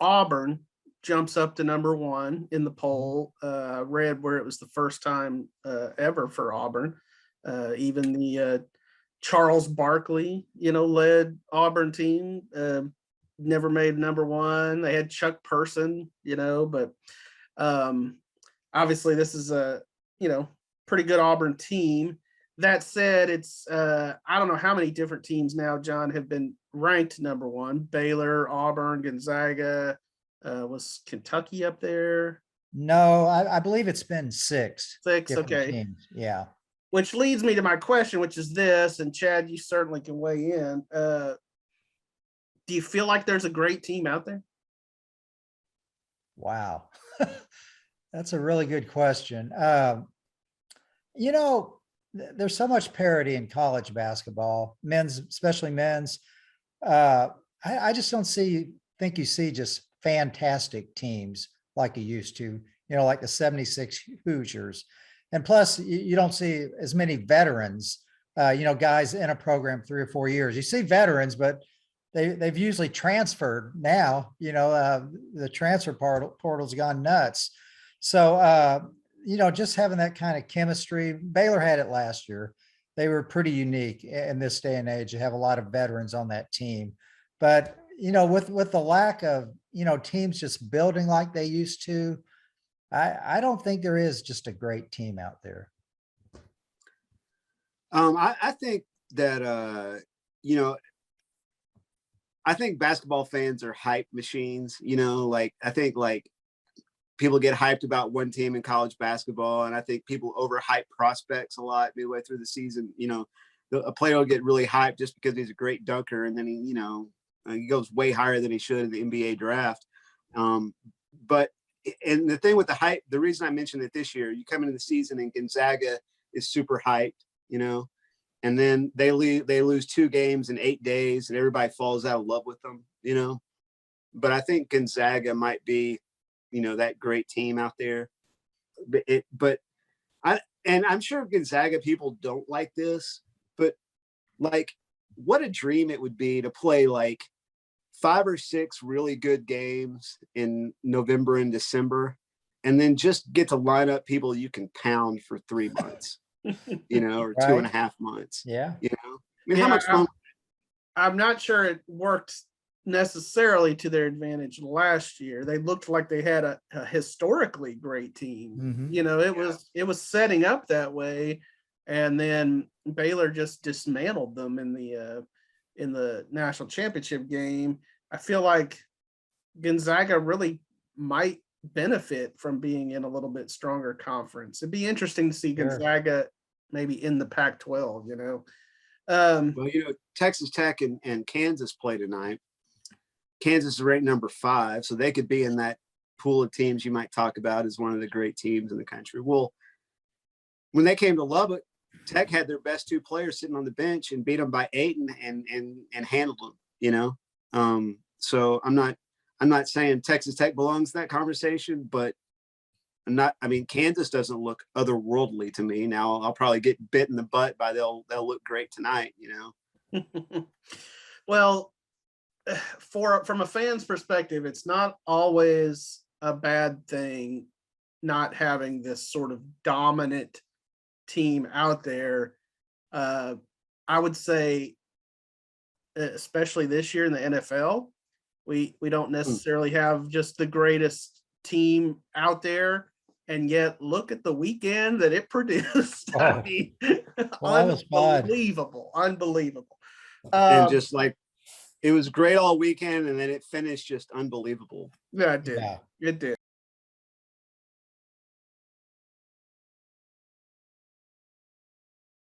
Auburn jumps up to number one in the poll. Read where it was the first time ever for Auburn. Even the Charles Barkley, led Auburn team, never made number one. They had Chuck Person, but obviously this is a, pretty good Auburn team. That said, it's I don't know how many different teams now, John, have been ranked number one. Baylor, Auburn, Gonzaga, was Kentucky up there? No, I believe it's been six. Six, different okay. teams. Yeah. Which leads me to my question, which is this, and Chad, you certainly can weigh in. Do you feel like there's a great team out there? Wow. That's a really good question. There's so much parity in college basketball, men's, especially men's. I just don't think you see just fantastic teams like you used to, like the 76 Hoosiers. And plus, you don't see as many veterans, guys in a program 3 or 4 years. You see veterans, but they've usually transferred now. The transfer portal's gone nuts. So, just having that kind of chemistry. Baylor had it last year. They were pretty unique in this day and age. You have a lot of veterans on that team. But, with the lack of, teams just building like they used to, I don't think there is just a great team out there. I think that, I think basketball fans are hype machines, I think people get hyped about one team in college basketball. And I think people overhype prospects a lot midway through the season. A player will get really hyped just because he's a great dunker. And then he goes way higher than he should in the NBA draft. And the thing with the hype, the reason I mentioned it this year, you come into the season and Gonzaga is super hyped, and then they lose 2 games in 8 days and everybody falls out of love with them, but I think Gonzaga might be, that great team out there. And I'm sure Gonzaga people don't like this, but what a dream it would be to play 5 or 6 really good games in November and December, and then just get to line up people you can pound for 3 months, or Right. 2.5 months. Yeah. How much fun? I'm not sure it worked necessarily to their advantage last year. They looked like they had a historically great team. Mhm. It was setting up that way, and then Baylor just dismantled them in the national championship game. I feel like Gonzaga really might benefit from being in a little bit stronger conference. It'd be interesting to see Sure. Gonzaga maybe in the Pac-12, Well, Texas Tech and Kansas play tonight. Kansas is ranked number 5, so they could be in that pool of teams you might talk about as one of the great teams in the country. Well, when they came to Lubbock, Tech had their best 2 players sitting on the bench and beat them by 8 and handled them. So I'm not saying Texas Tech belongs in that conversation, but Kansas doesn't look otherworldly to me. Now I'll probably get bit in the butt by they'll look great tonight. Well, from a fan's perspective, it's not always a bad thing not having this sort of dominant team out there. I would say, especially this year in the NFL, we don't necessarily have just the greatest team out there, and yet look at the weekend that it produced. Oh. Well, that was fun. Unbelievable. And just it was great all weekend, and then it finished just unbelievable. Yeah, it did. Yeah. It did.